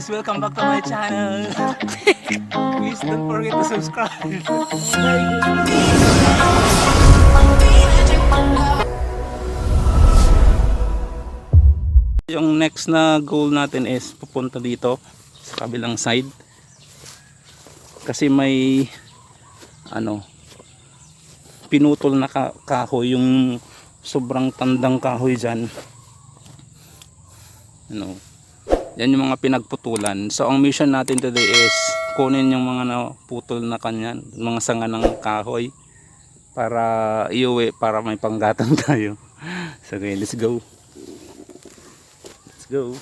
guys, welcome back to my channel. Please don't forget to subscribe. Yung next na goal natin is pupunta dito sa kabilang side. Kasi may pinutol na kahoy, yung sobrang tandang kahoy dyan. Yan yung mga pinagputulan. So ang mission natin today is kunin yung mga naputol na kanyan, mga sanga ng kahoy para iuwi, para may panggatong tayo. So okay, let's go. Let's go.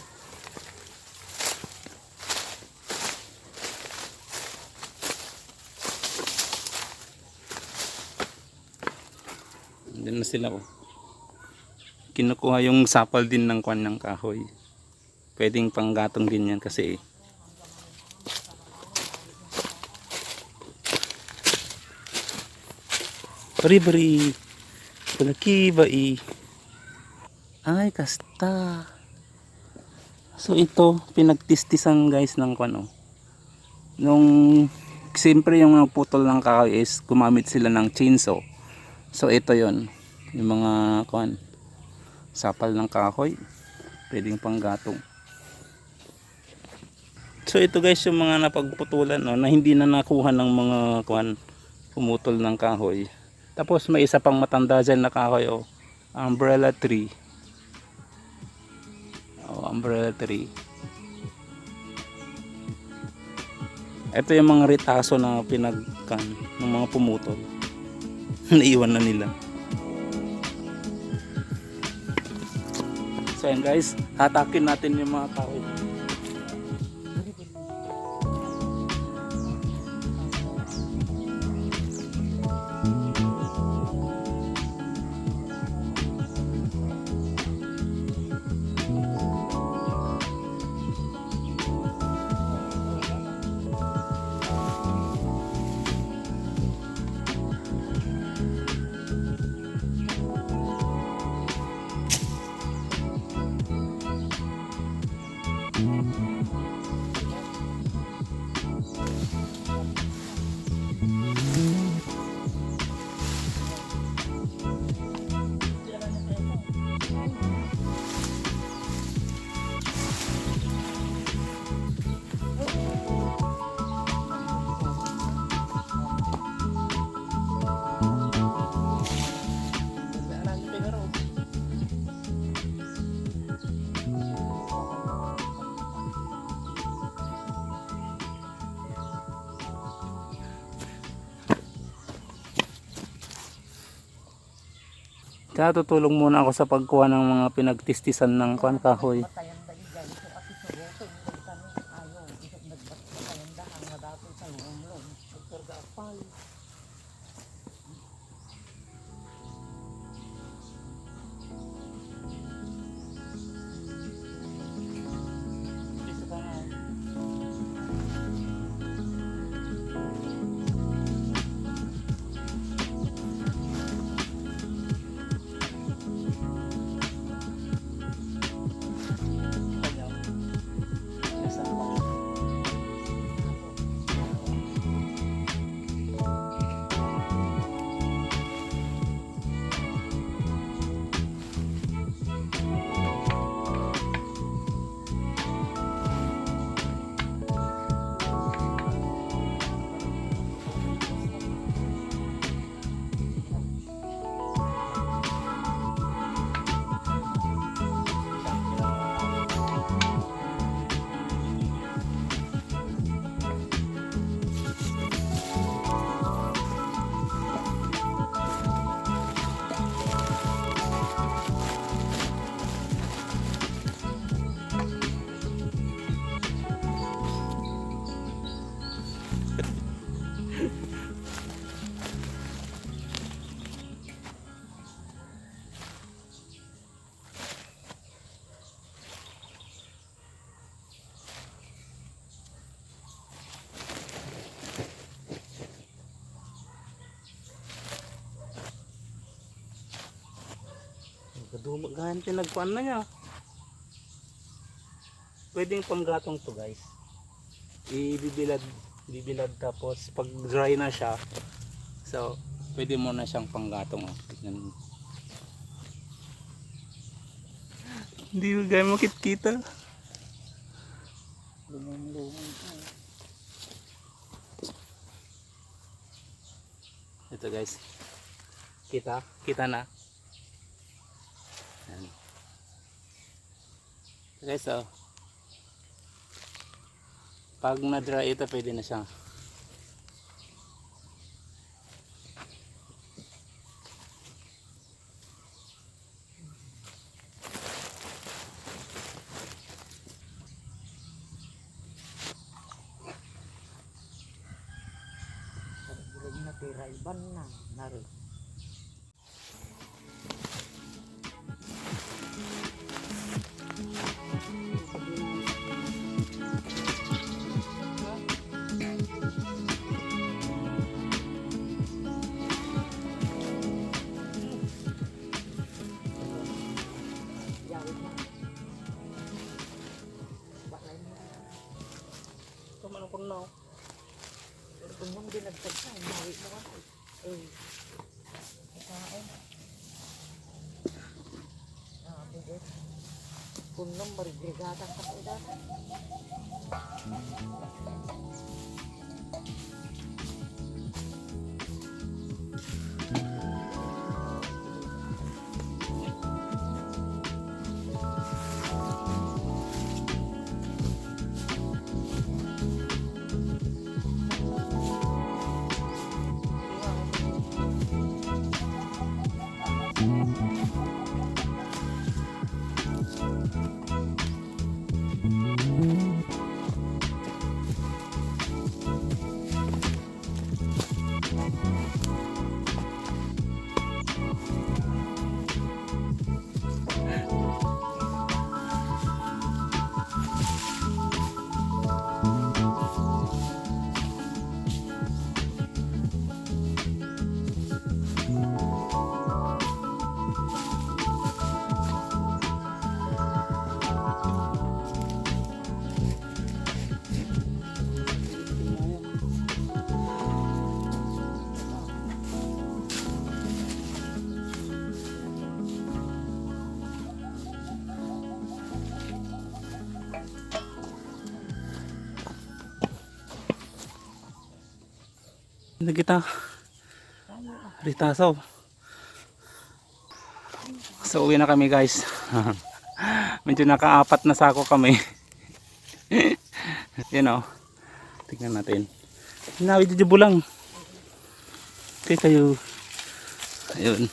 Andun na sila, oh. Kinukuha yung sapal din ng kwan ng kahoy. Pwedeng panggatong din yan kasi bari-bari palakiba ay kasta. So ito pinagtistisan guys ng kwan, nung siyempre yung putol ng kahoy is gumamit sila ng chainsaw. So ito yon, yung mga kwan sapal ng kahoy pwedeng panggatong. So ito guys yung mga napagputulan, na hindi na nakuha ng mga kwan pumutol ng kahoy. Tapos may isa pang matanda dyan na kahoy, umbrella tree. Umbrella tree. Ito yung mga ritaso na pinagkan ng mga pumutol. Naiwan na nila. So yan guys, hatakin natin yung mga kahoy. Kaya tutulong muna ako sa pagkuha ng mga pinagtistisan ng kwan kahoy. Dumagaan pinagpuan na niya. Pwedeng panggatong to guys. bibilad tapos pag dry na siya, so pwede mo na siyang panggatong. Tignan mo. Hindi mo gaya makikita. Lumang-lumang. Ito guys. Kita na. Yan. Ito guys, oh. Pag na-dry ito, pwede na siya. Ban na nari. Kumain ko na. Kung yung dinagdag na, hindi mo kasi. Kain. Bigat. Kung nang marigregatan ka po dati. Hindi kita ritasaw. So uwi na kami guys. Medyo nakaapat na sako kami. Yan o. Tingnan natin. Nawid dito bulang. Okay kayo. Ayun.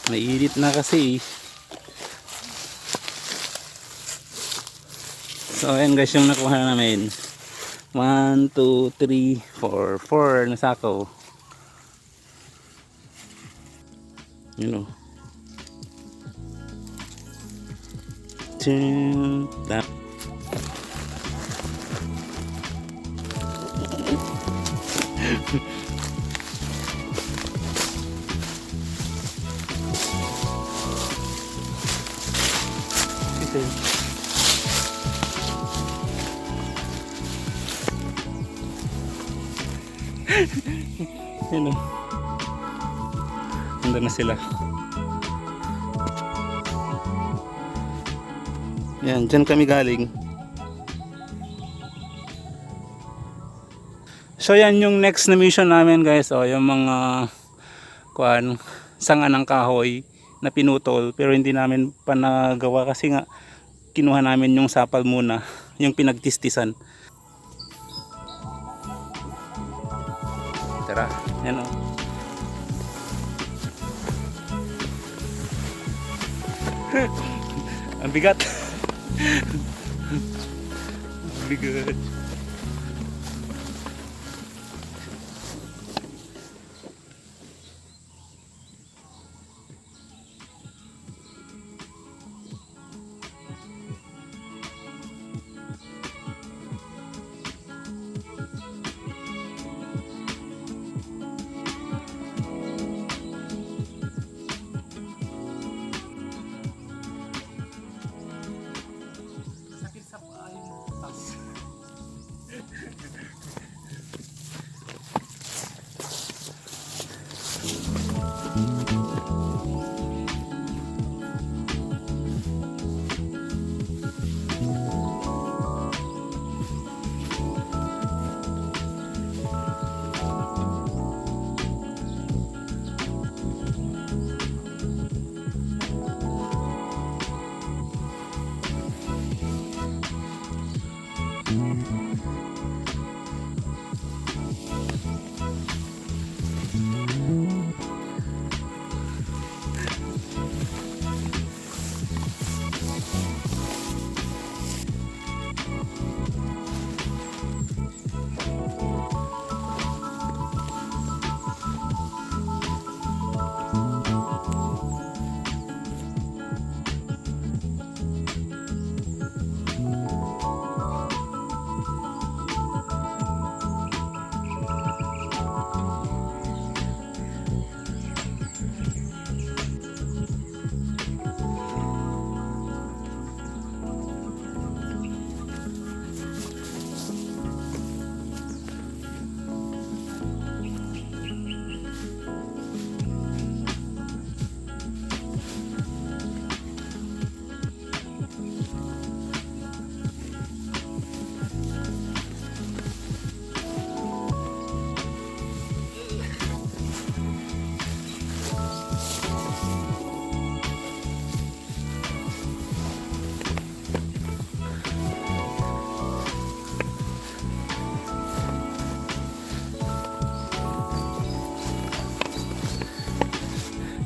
Mainit na kasi. So ayan guys yung nakuha namin. 1, 2, 3, 4. 4 na sako. Yun o. Tap. Yan o. Nandun na sila. Yan, dyan kami galing. So yan yung next na mission namin guys. O, yung mga sanga ng kahoy na pinutol. Pero hindi namin pa nagawa kasi nga kinuha namin yung sapal muna. Yung pinagtistisan. Tara, yan o. Ang bigat. Ang bigat.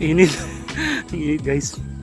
Init. Init guys.